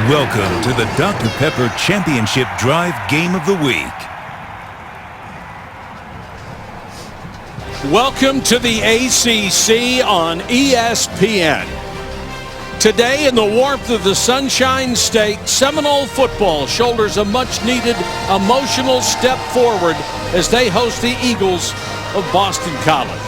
Welcome to the Dr. Pepper Championship Drive Game of the Week. Welcome to the ACC on ESPN. Today, in the warmth of the Sunshine State, Seminole football shoulders a much-needed emotional step forward as they host the Eagles of Boston College.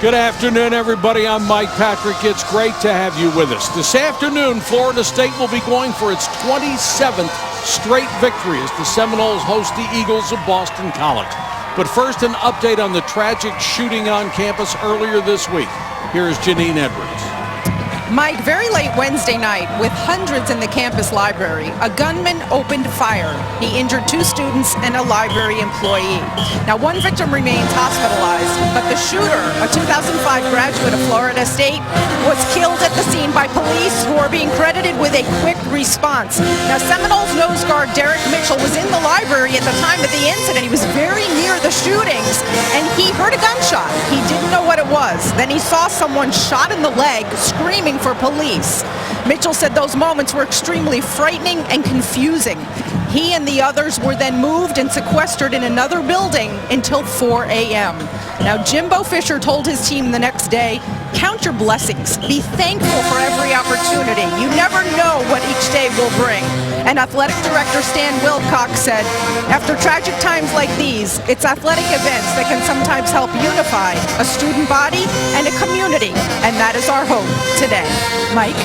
Good afternoon, everybody. I'm Mike Patrick. It's great to have you with us. This afternoon, Florida State will be going for its 27th straight victory as the Seminoles host the Eagles of Boston College. But first, an update on the tragic shooting on campus earlier this week. Here is Janine Edwards. Mike, very late Wednesday night, with hundreds in the campus library, a gunman opened fire. He injured 2 students and a library employee. Now, one victim remains hospitalized, but the shooter, a 2005 graduate of Florida State, was killed at the scene by police who are being credited with a quick response. Now, Seminoles nose guard Derek Mitchell was in the library at the time of the incident. He was very near the shootings, and he heard a gunshot. He didn't know what it was. Then he saw someone shot in the leg, screaming for police. Mitchell said those moments were extremely frightening and confusing. He and the others were then moved and sequestered in another building until 4 a.m. Now, Jimbo Fisher told his team the next day, count your blessings. Be thankful for every opportunity. You never know what each day will bring. And athletic director Stan Wilcox said, after tragic times like these, it's athletic events that can sometimes help unify a student body and a community. And that is our hope today. Mike?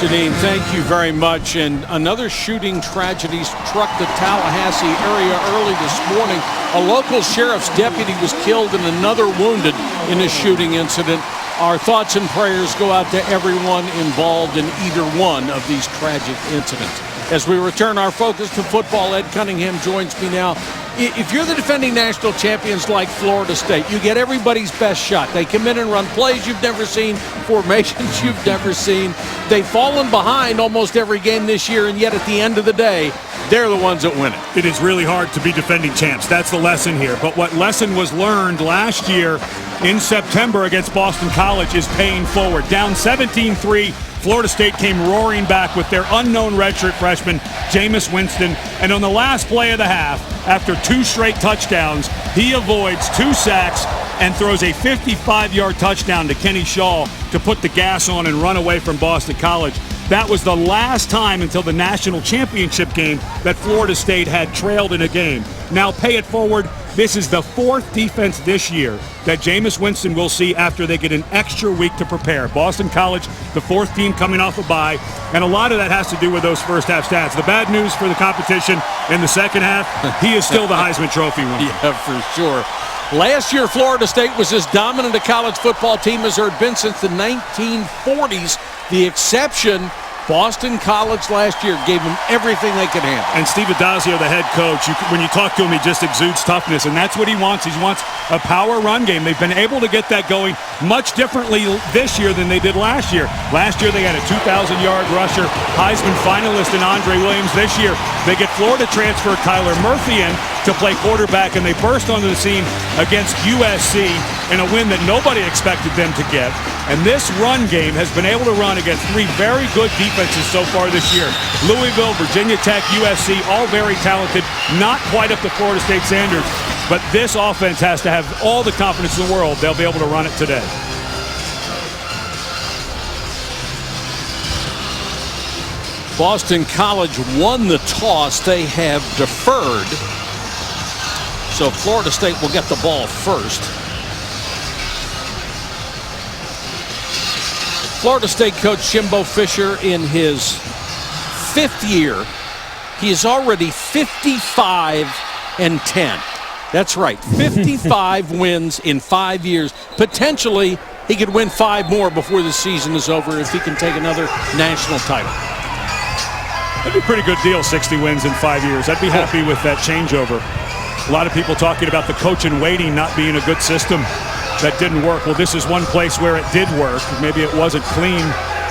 Janine, thank you very much. And another shooting tragedy struck the Tallahassee area early this morning. A local sheriff's deputy was killed and another wounded in a shooting incident. Our thoughts and prayers go out to everyone involved in either one of these tragic incidents. As we return our focus to football, Ed Cunningham joins me now. If you're the defending national champions like Florida State, you get everybody's best shot. They come in and run plays you've never seen, formations you've never seen. They've fallen behind almost every game this year, and yet at the end of the day, they're the ones that win it. It is really hard to be defending champs. That's the lesson here. But what lesson was learned last year in September against Boston College is paying forward. Down 17-3. Florida State came roaring back with their unknown redshirt freshman, Jameis Winston. And on the last play of the half, after 2 straight touchdowns, he avoids 2 sacks and throws a 55-yard touchdown to Kenny Shaw to put the gas on and run away from Boston College. That was the last time until the national championship game that Florida State had trailed in a game. Now pay it forward. This is the 4th defense this year that Jameis Winston will see after they get an extra week to prepare. Boston College, the 4th team coming off a bye, and a lot of that has to do with those first half stats. The bad news for the competition in the second half, he is still the Heisman Trophy winner. Yeah, for sure. Last year, Florida State was as dominant a college football team as there had been since the 1940s. The exception, Boston College last year gave them everything they could handle. And Steve Addazio, the head coach, when you talk to him, he just exudes toughness, and that's what he wants. He wants a power run game. They've been able to get that going much differently this year than they did last year. Last year, they had a 2,000-yard rusher, Heisman finalist in Andre Williams. This year, they get Florida transfer Tyler Murphy in to play quarterback, and they burst onto the scene against USC in a win that nobody expected them to get. And this run game has been able to run against 3 very good defenses so far this year. Louisville, Virginia Tech, USC, all very talented, not quite up to Florida State standards, but this offense has to have all the confidence in the world they'll be able to run it today. Boston College won the toss. They have deferred. So Florida State will get the ball first. Florida State coach Jimbo Fisher in his 5th year. He is already 55-10. That's right, 55 wins in 5 years. Potentially, he could win 5 more before the season is over if he can take another national title. That'd be a pretty good deal, 60 wins in 5 years. I'd be happy with that changeover. A lot of people talking about the coach in waiting not being a good system. That didn't work. Well, this is one place where it did work. Maybe it wasn't clean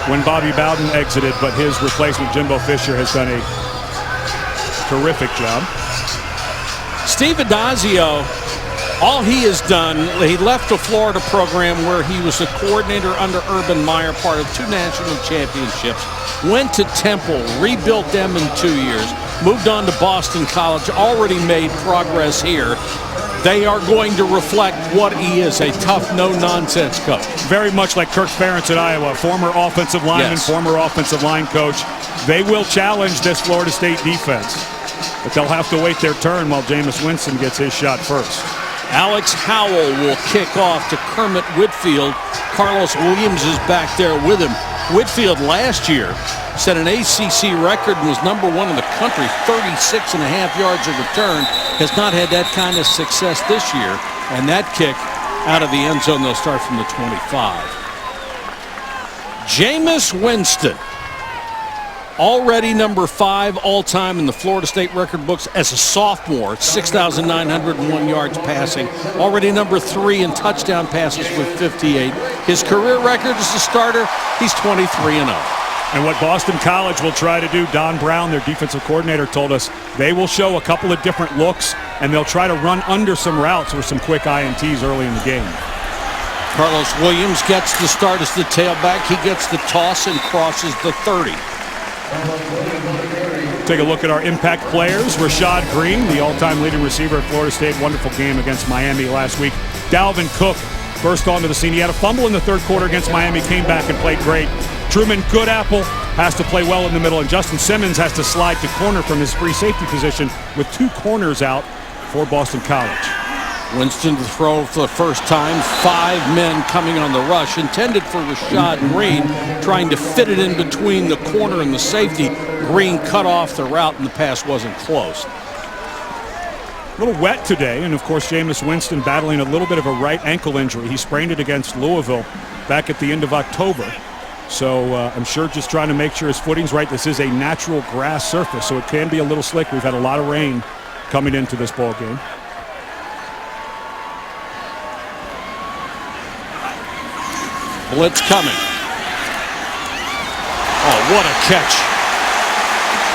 when Bobby Bowden exited, but his replacement, Jimbo Fisher, has done a terrific job. Steve Addazio, all he has done, he left the Florida program where he was a coordinator under Urban Meyer, part of 2 national championships. went to Temple, rebuilt them in 2 years, moved on to Boston College, already made progress here. They are going to reflect what he is, a tough, no-nonsense coach. Very much like Kirk Ferentz at Iowa, former offensive lineman, former offensive line coach. They will challenge this Florida State defense, but they'll have to wait their turn while Jameis Winston gets his shot first. Alex Howell will kick off to Kermit Whitfield. Carlos Williams is back there with him. Whitfield last year set an ACC record and was #1 in the country, 36.5 yards of return. Has not had that kind of success this year. And that kick out of the end zone, they'll start from the 25. Jameis Winston, already #5 all-time in the Florida State record books as a sophomore, 6,901 yards passing. Already #3 in touchdown passes with 58. His career record as a starter, he's 23-0. And what Boston College will try to do, Don Brown, their defensive coordinator, told us they will show a couple of different looks, and they'll try to run under some routes with some quick INTs early in the game. Carlos Williams gets the start as the tailback. He gets the toss and crosses the 30. Take a look at our impact players. Rashad Green, the all-time leading receiver at Florida State. Wonderful game against Miami last week. Dalvin Cook, first onto the scene. He had a fumble in the third quarter against Miami, came back and played great. Truman Goodapple has to play well in the middle, and Justin Simmons has to slide to corner from his free safety position with 2 corners out for Boston College. Winston to throw for the first time. 5 men coming on the rush, intended for Rashad Green, trying to fit it in between the corner and the safety. Green cut off the route, and the pass wasn't close. A little wet today, and of course Jameis Winston battling a little bit of a right ankle injury. He sprained it against Louisville back at the end of October. So I'm sure just trying to make sure his footing's right. This is a natural grass surface, so it can be a little slick. We've had a lot of rain coming into this ball game. Blitz coming. Oh, what a catch.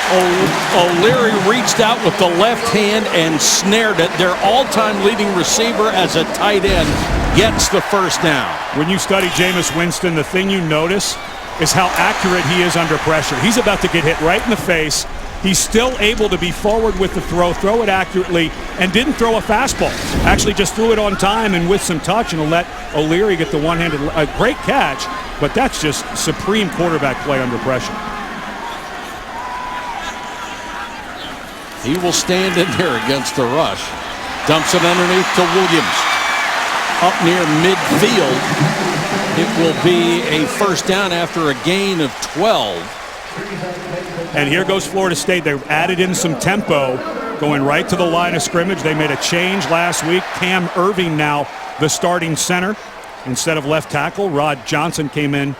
O'Leary reached out with the left hand and snared it. Their all-time leading receiver as a tight end gets the first down. When you study Jameis Winston, the thing you notice is how accurate he is under pressure. He's about to get hit right in the face. He's still able to be forward with the throw it accurately, and didn't throw a fastball. Actually just threw it on time and with some touch, and will let O'Leary get the one-handed. A great catch, but that's just supreme quarterback play under pressure. He will stand in there against the rush. Dumps it underneath to Williams. Up near midfield. It will be a first down after a gain of 12. And here goes Florida State. They've added in some tempo, going right to the line of scrimmage. They made a change last week. Cam Irving now the starting center instead of left tackle. Rod Johnson came in,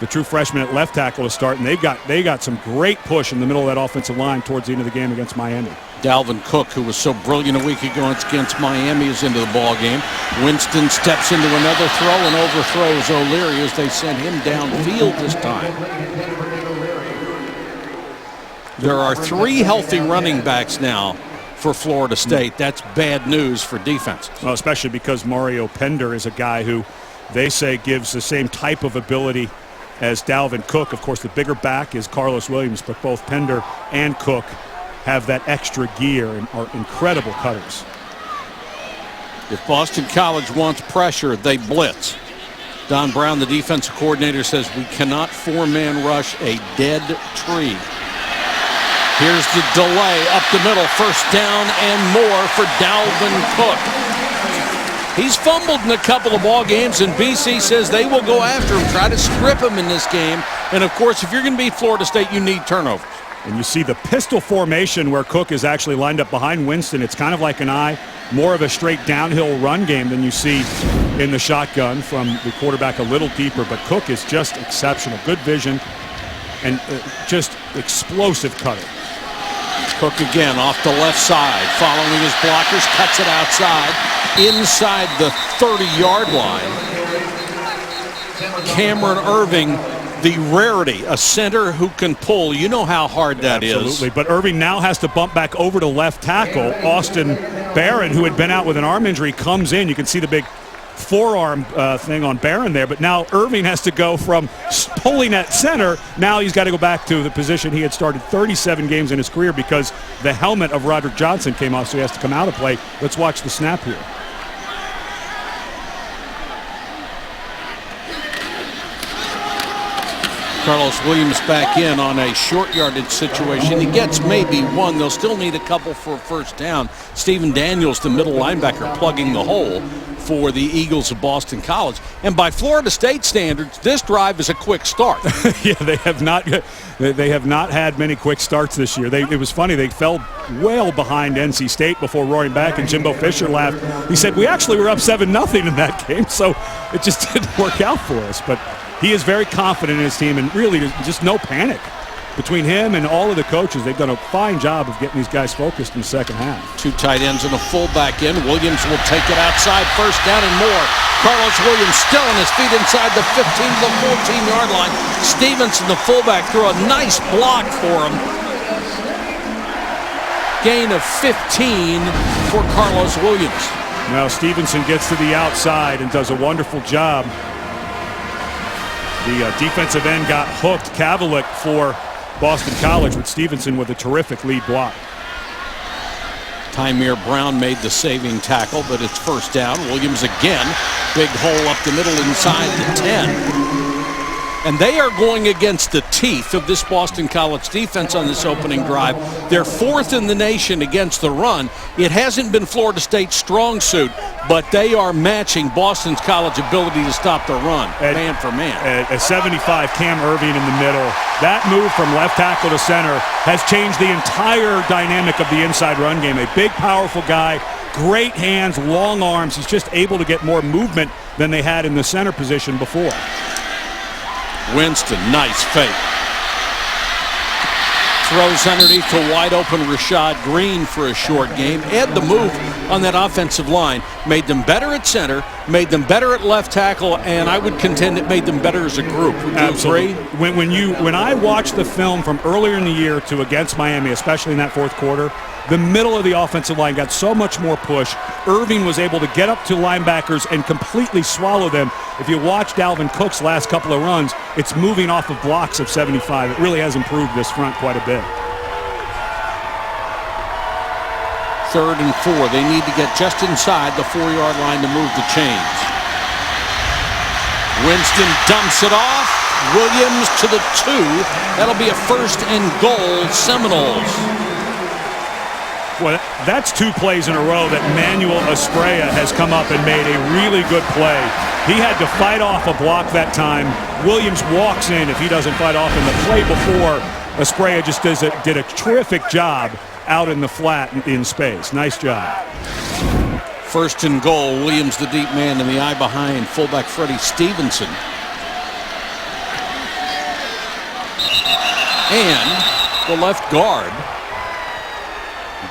the true freshman, at left tackle to start, and they got some great push in the middle of that offensive line towards the end of the game against Miami. Dalvin Cook, who was so brilliant a week ago against Miami, is into the ball game. Winston steps into another throw and overthrows O'Leary as they send him downfield this time. There are 3 healthy running backs now for Florida State. That's bad news for defenses. Well, especially because Mario Pender is a guy who they say gives the same type of ability as Dalvin Cook. Of course, the bigger back is Carlos Williams, but both Pender and Cook have that extra gear and are incredible cutters. If Boston College wants pressure, they blitz. Don Brown, the defensive coordinator, says we cannot 4-man rush a dead tree. Here's the delay up the middle, first down and more for Dalvin Cook. He's fumbled in a couple of ball games, and BC says they will go after him, try to strip him in this game. And of course, if you're going to beat Florida State, you need turnovers. And you see the pistol formation where Cook is actually lined up behind Winston. It's kind of like an eye, more of a straight downhill run game than you see in the shotgun from the quarterback a little deeper. But Cook is just exceptional. Good vision and just explosive cutter. Cook again off the left side, following his blockers, cuts it outside, inside the 30-yard line. Cameron Irving, the rarity, a center who can pull. You know how hard that is. Absolutely, but Irving now has to bump back over to left tackle. Austin Barron, who had been out with an arm injury, comes in. You can see the big forearm thing on Barron there, but now Irving has to go from pulling at center. Now he's got to go back to the position he had started 37 games in his career because the helmet of Roderick Johnson came off, so he has to come out of play. Let's watch the snap here. Carlos Williams back in on a short yardage situation. He gets maybe one. They'll still need a couple for a first down. Stephen Daniels, the middle linebacker, plugging the hole for the Eagles of Boston College. And by Florida State standards, this drive is a quick start. Yeah, they have not had many quick starts this year. It was funny. They fell well behind NC State before roaring back, and Jimbo Fisher laughed. He said, we actually were up 7-0 in that game, so it just didn't work out for us. But he is very confident in his team, and really just no panic between him and all of the coaches. They've done a fine job of getting these guys focused in the second half. Two tight ends and a fullback in. Williams will take it outside, first down and more. Carlos Williams still on his feet inside the 15 to the 14-yard line. Stevenson, the fullback, threw a nice block for him. Gain of 15 for Carlos Williams. Now Stevenson gets to the outside and does a wonderful job. The defensive end got hooked, Cavalick for Boston College, with Stevenson with a terrific lead block. Tymir Brown made the saving tackle, but it's first down. Williams again, big hole up the middle inside the 10. And they are going against the teeth of this Boston College defense on this opening drive. They're fourth in the nation against the run. It hasn't been Florida State's strong suit, but they are matching Boston College ability to stop the run, man for man. At 75, Cam Irving in the middle. That move from left tackle to center has changed the entire dynamic of the inside run game. A big, powerful guy, great hands, long arms. He's just able to get more movement than they had in the center position before. Winston, nice fake. Throws underneath to wide open Rashad Green for a short game. Ed, the move on that offensive line made them better at center, made them better at left tackle, and I would contend it made them better as a group. Would you Absolutely agree? When I watched the film from earlier in the year to against Miami, especially in that fourth quarter, the middle of the offensive line got so much more push. Irving was able to get up to linebackers and completely swallow them. If you watch Dalvin Cook's last couple of runs, it's moving off of blocks of 75. It really has improved this front quite a bit. 3rd and 4. They need to get just inside the 4-yard line to move the chains. Winston dumps it off. Williams to the 2. That'll be a 1st and goal, Seminoles. Well, that's 2 plays in a row that Manuel Esprella has come up and made a really good play. He had to fight off a block that time. Williams walks in if he doesn't fight off in the play before. Esprella just did a terrific job out in the flat in space. Nice job. 1st and goal. Williams, the deep man, in the eye behind fullback Freddie Stevenson. And the left guard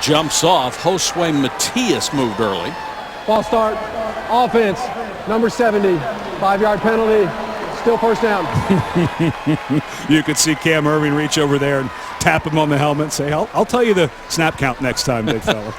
jumps off. Josue Matias moved early. Ball start. Offense. Number 70. 5-yard penalty. Still first down. You could see Cam Irving reach over there and tap him on the helmet and say, I'll tell you the snap count next time, big fella.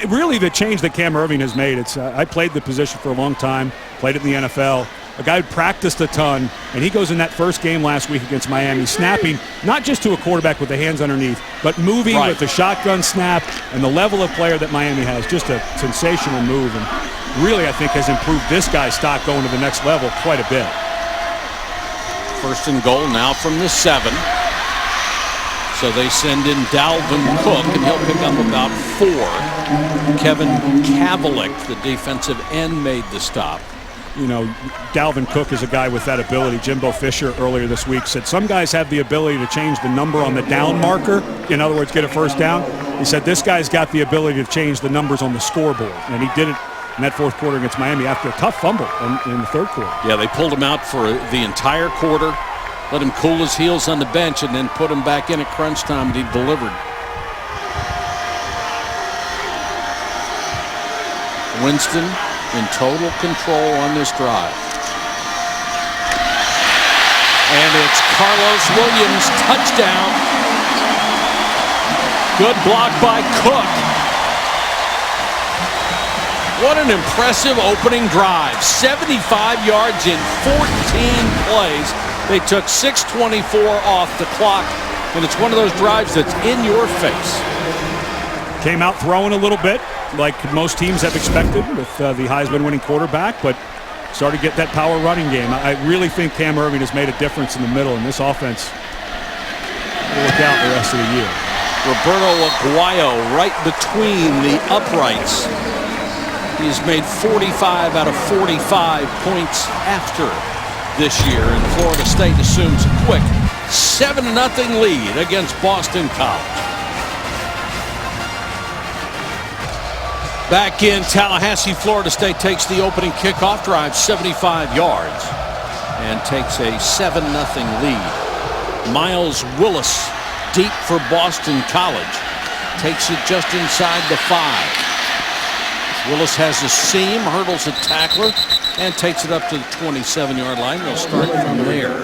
Really, the change that Cam Irving has made, I played the position for a long time, played it in the NFL. A guy who practiced a ton, and he goes in that first game last week against Miami, snapping not just to a quarterback with the hands underneath, but moving with the shotgun snap and the level of player that Miami has. Just a sensational move, and really, I think, has improved this guy's stock going to the next level quite a bit. 1st and goal now from the 7. So they send in Dalvin Cook, and he'll pick up about 4. Kevin Cavalick, the defensive end, made the stop. You know, Dalvin Cook is a guy with that ability. Jimbo Fisher earlier this week said some guys have the ability to change the number on the down marker. In other words, get a first down. He said this guy's got the ability to change the numbers on the scoreboard, and he did it in that fourth quarter against Miami after a tough fumble in the 3rd quarter. Yeah, they pulled him out for the entire quarter, let him cool his heels on the bench, and then put him back in at crunch time, and he delivered. Winston in total control on this drive. And it's Carlos Williams, touchdown. Good block by Cook. What an impressive opening drive. 75 yards in 14 plays. They took 6:24 off the clock, and it's one of those drives that's in your face. Came out throwing a little bit, like most teams have expected with the Heisman-winning quarterback, but started to get that power running game. I really think Cam Irving has made a difference in the middle, and this offense will look out the rest of the year. Roberto Aguayo right between the uprights. He's made 45 out of 45 points after this year, and Florida State assumes a quick 7-0 lead against Boston College. Back in Tallahassee, Florida State takes the opening kickoff drive 75 yards and takes a 7-0 lead. Miles Willis deep for Boston College. Takes it just inside the 5. Willis has a seam, hurdles a tackler, and takes it up to the 27-yard line. They'll start from there.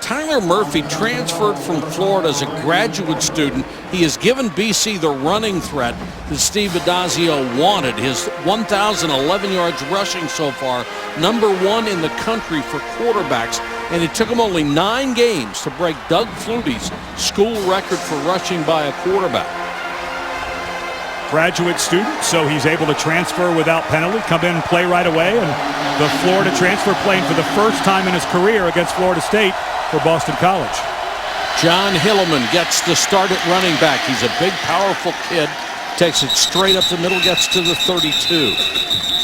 Tyler Murphy transferred from Florida as a graduate student. He has given BC the running threat that Steve Addazio wanted. His 1,011 yards rushing so far, #1 in the country for quarterbacks, and it took him only 9 games to break Doug Flutie's school record for rushing by a quarterback. Graduate student, so he's able to transfer without penalty, come in and play right away, and the Florida transfer playing for the first time in his career against Florida State for Boston College. John Hilleman gets the start at running back. He's a big, powerful kid. Takes it straight up the middle, gets to the 32.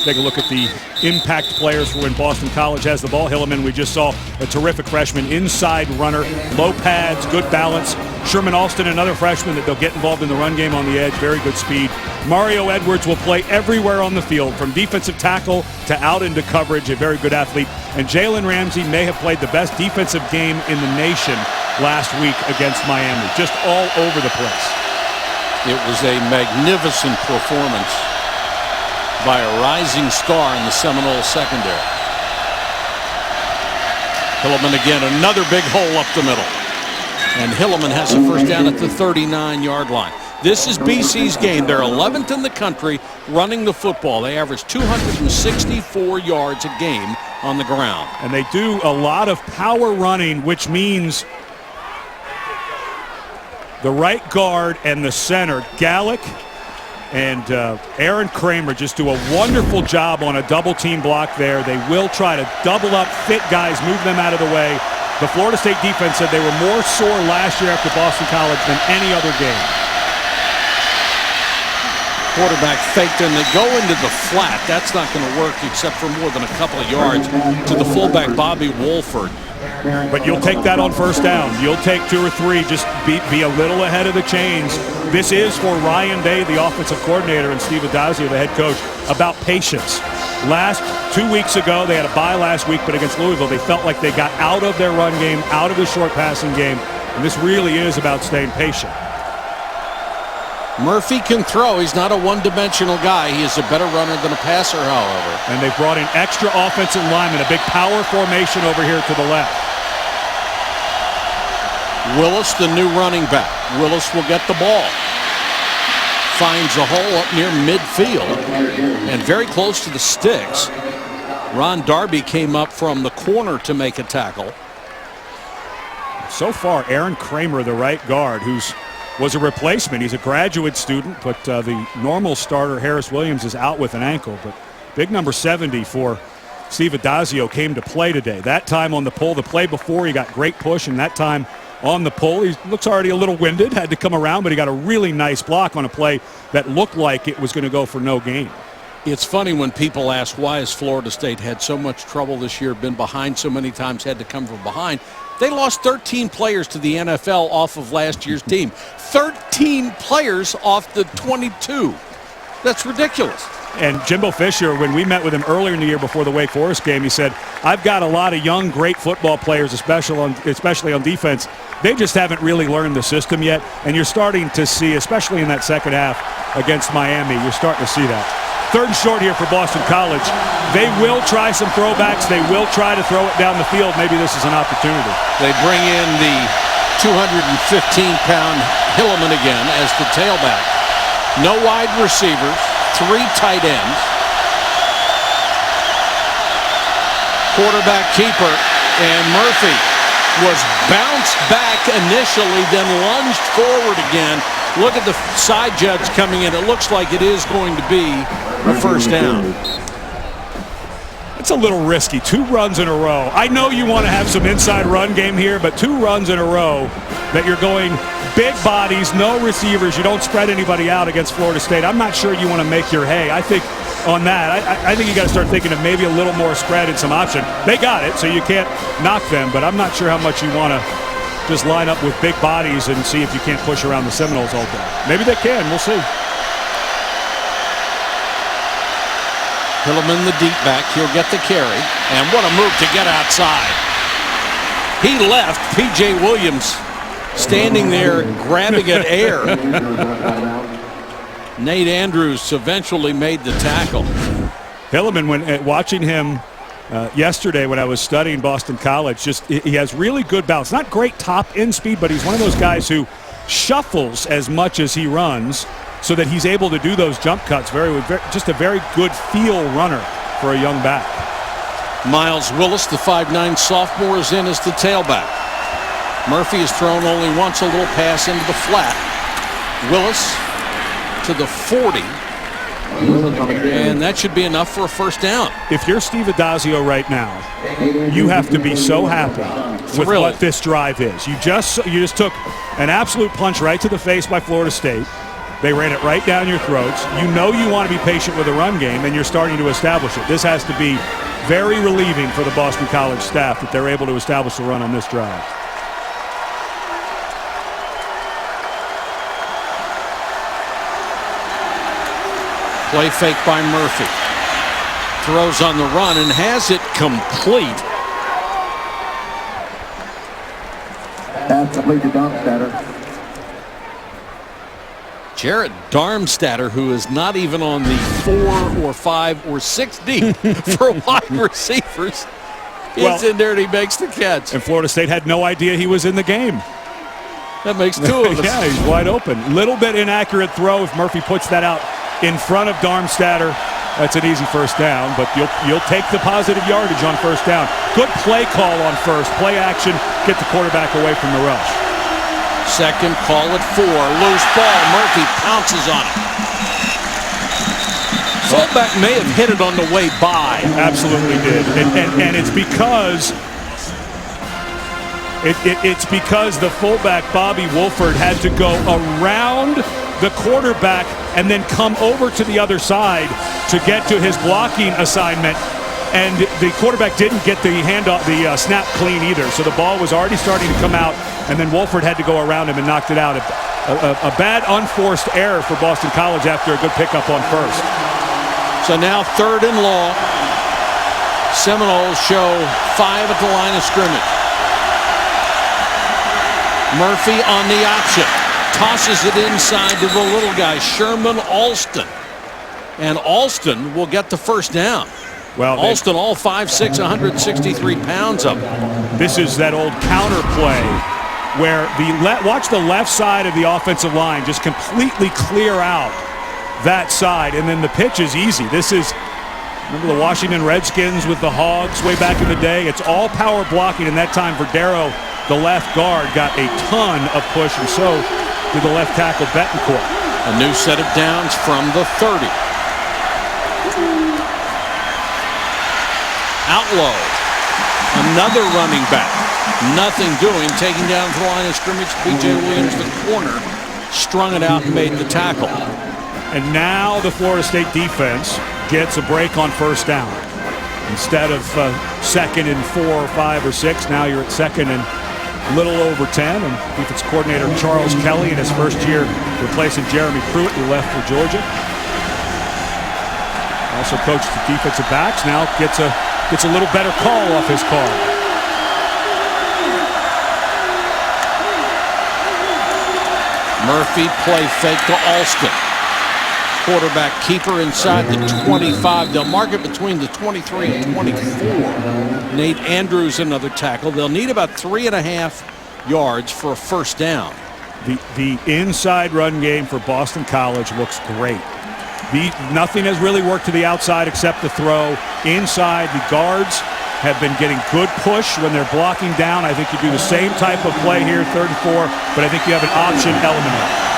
Take a look at the impact players for when Boston College has the ball. Hilleman, we just saw a terrific freshman, inside runner, low pads, good balance. Sherman Alston, another freshman that they'll get involved in the run game on the edge, very good speed. Mario Edwards will play everywhere on the field, from defensive tackle to out into coverage, a very good athlete. And Jalen Ramsey may have played the best defensive game in the nation last week against Miami, just all over the place. It was a magnificent performance by a rising star in the Seminole secondary. Hilleman again, another big hole up the middle. And Hilleman has a first down at the 39-yard line. This is BC's game. They're 11th in the country running the football. They average 264 yards a game on the ground. And they do a lot of power running, which means the right guard and the center, Gallick and Aaron Kramer, just do a wonderful job on a double team block there. They will try to double up, fit guys, move them out of the way. The Florida State defense said they were more sore last year after Boston College than any other game. Quarterback faked, and they go into the flat. That's not going to work except for more than a couple of yards to the fullback, Bobby Wolford. But you'll take that on first down. You'll take 2 or 3. Just be a little ahead of the chains. This is for Ryan Day, the offensive coordinator, and Steve Addazio, the head coach, about patience. 2 weeks ago, they had a bye last week, but against Louisville, they felt like they got out of their run game, out of the short passing game, and this really is about staying patient. Murphy can throw. He's not a one-dimensional guy. He is a better runner than a passer, however. And they've brought in extra offensive linemen, a big power formation over here to the left. Willis, the new running back. Willis will get the ball. Finds a hole up near midfield and very close to the sticks. Ron Darby came up from the corner to make a tackle. So far, Aaron Kramer, the right guard, was a replacement. He's a graduate student, but the normal starter, Harris Williams, is out with an ankle. But big number 70 for Steve Addazio came to play today. That time on the pull. The play before, he got great push, and that time on the pull. He looks already a little winded, had to come around, but he got a really nice block on a play that looked like it was going to go for no gain. It's funny when people ask, why has Florida State had so much trouble this year, been behind so many times, had to come from behind. They lost 13 players to the NFL off of last year's team. 13 players off the 22. That's ridiculous. And Jimbo Fisher, when we met with him earlier in the year before the Wake Forest game, he said, I've got a lot of young, great football players, especially on defense. They just haven't really learned the system yet. And you're starting to see, especially in that second half against Miami, you're starting to see that. 3rd and short here for Boston College. They will try some throwbacks. They will try to throw it down the field. Maybe this is an opportunity. They bring in the 215-pound Hilleman again as the tailback. No wide receivers, 3 tight ends. Quarterback keeper, and Murphy was bounced back initially, then lunged forward again. Look at the side judge coming in. It looks like it is going to be a first down. It's a little risky. 2 runs in a row. I know you want to have some inside run game here, but 2 runs in a row that you're going big bodies, no receivers. You don't spread anybody out against Florida State. I'm not sure you want to make your hay. I think on that, I think you got to start thinking of maybe a little more spread and some option. They got it, so you can't knock them, but I'm not sure how much you want to just line up with big bodies and see if you can't push around the Seminoles all day. Maybe they can. We'll see. Hillman, the deep back, he'll get the carry, and what a move to get outside. He left P.J. Williams standing there grabbing at air. Nate Andrews eventually made the tackle. Hillman, when watching him yesterday when I was studying Boston College, just he has really good balance. Not great top end speed, but he's one of those guys who shuffles as much as he runs, so that he's able to do those jump cuts. Just a very good feel runner for a young back. Miles Willis, the 5'9" sophomore, is in as the tailback. Murphy has thrown only once, a little pass into the flat. Willis to the 40. And that should be enough for a first down. If you're Steve Adazio right now, you have to be so happy with what this drive is. You just took an absolute punch right to the face by Florida State. They ran it right down your throats. You know you want to be patient with the run game, and you're starting to establish it. This has to be very relieving for the Boston College staff that they're able to establish the run on this drive. Play fake by Murphy. Throws on the run and has it complete. That's complete to Darmstadt. Jarrett Darmstadt, who is not even on the 4 or 5 or 6 deep for wide receivers. He's in there and he makes the catch. And Florida State had no idea he was in the game. That makes 2 of us. Yeah, he's wide open. Little bit inaccurate throw. If Murphy puts that out in front of Darmstadt, that's an easy first down, but you'll take the positive yardage on first down. Good play call on first. Play action, get the quarterback away from the rush. Second, call it 4. Loose ball. Murphy pounces on it. Fullback may have hit it on the way by. Absolutely did. And it's because it's because the fullback, Bobby Wolford, had to go around the quarterback and then come over to the other side to get to his blocking assignment. And the quarterback didn't get the handoff, the snap clean either. So the ball was already starting to come out, and then Wolford had to go around him and knocked it out. A bad unforced error for Boston College after a good pickup on first. So now 3rd and long. Seminoles show 5 at the line of scrimmage. Murphy on the option. Tosses it inside to the little guy, Sherman Alston. And Alston will get the first down. Well, Alston, all 5'6", 163 pounds of him. This is that old counter play where watch the left side of the offensive line just completely clear out that side, and then the pitch is easy. This is, remember the Washington Redskins with the Hogs way back in the day? It's all power blocking, and that time Verdero, the left guard, got a ton of push, and so did the left tackle Betancourt. A new set of downs from the 30. Outlaw, another running back, nothing doing, taking down to the line of scrimmage. P.J. Williams, the corner, strung it out and made the tackle. And now the Florida State defense gets a break on first down. Instead of 2nd and 4 or 5 or 6, now you're at 2nd and a little over 10. And defense coordinator Charles Kelly in his first year replacing Jeremy Pruitt, who left for Georgia. Also coached the defensive backs, now gets a little better call off his call. Murphy play fake to Alston. Quarterback keeper inside the 25. They'll mark it between the 23 and 24. Nate Andrews another tackle. They'll need about 3.5 yards for a first down. The inside run game for Boston College looks great. Nothing has really worked to the outside except the throw. Inside, the guards have been getting good push when they're blocking down. I think you do the same type of play here, 3rd and 4, but I think you have an option element of it.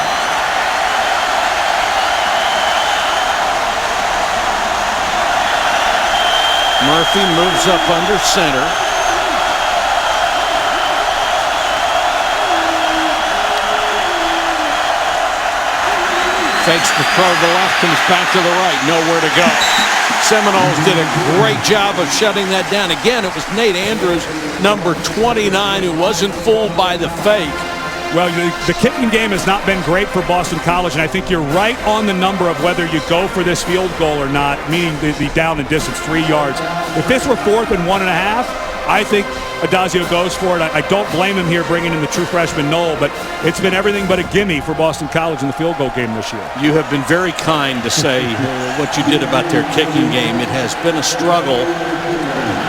Murphy moves up under center. Fakes the throw to the left, comes back to the right, nowhere to go. Seminoles did a great job of shutting that down. Again, it was Nate Andrews, number 29, who wasn't fooled by the fake. Well, the kicking game has not been great for Boston College, and I think you're right on the number of whether you go for this field goal or not, meaning the down and distance, 3 yards. If this were 4th and 1.5, I think Adazio goes for it. I don't blame him here bringing in the true freshman Knoll, but it's been everything but a gimme for Boston College in the field goal game this year. You have been very kind to say what you did about their kicking game. It has been a struggle.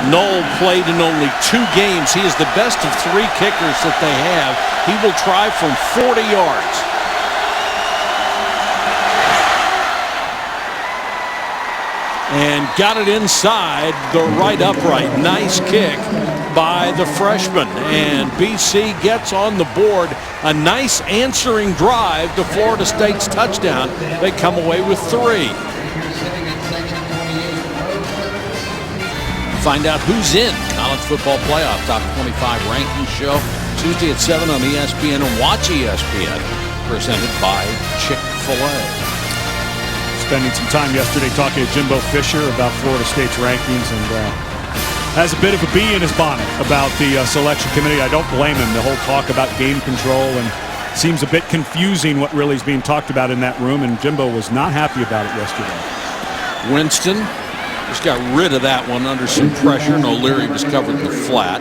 Knoll played in only 2 games. He is the best of 3 kickers that they have. He will try from 40 yards. And got it inside the right upright. Nice kick by the freshman. And BC gets on the board. A nice answering drive to Florida State's touchdown. They come away with 3. Find out who's in College Football Playoff Top 25 Ranking Show Tuesday at 7 on ESPN, and watch ESPN, presented by Chick-fil-A. Spending some time yesterday talking to Jimbo Fisher about Florida State's rankings, and has a bit of a bee in his bonnet about the selection committee. I don't blame him. The whole talk about game control and seems a bit confusing what really is being talked about in that room, and Jimbo was not happy about it yesterday. Winston just got rid of that one under some pressure, and O'Leary was covered in the flat.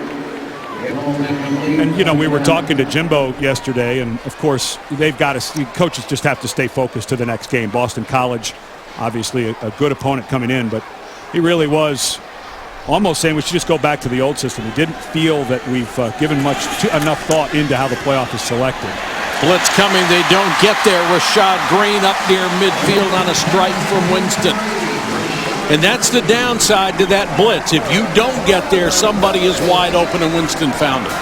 And, you know, we were talking to Jimbo yesterday, and, of course, they've got to – coaches just have to stay focused to the next game. Boston College, obviously a good opponent coming in, but he really was almost saying we should just go back to the old system. He didn't feel that we've given enough thought into how the playoff is selected. Blitz coming. They don't get there. Rashad Green up near midfield on a strike from Winston. And that's the downside to that blitz. If you don't get there, somebody is wide open, and Winston found it.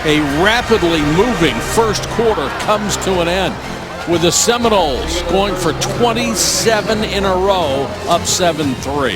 A rapidly moving first quarter comes to an end with the Seminoles going for 27 in a row, up 7-3.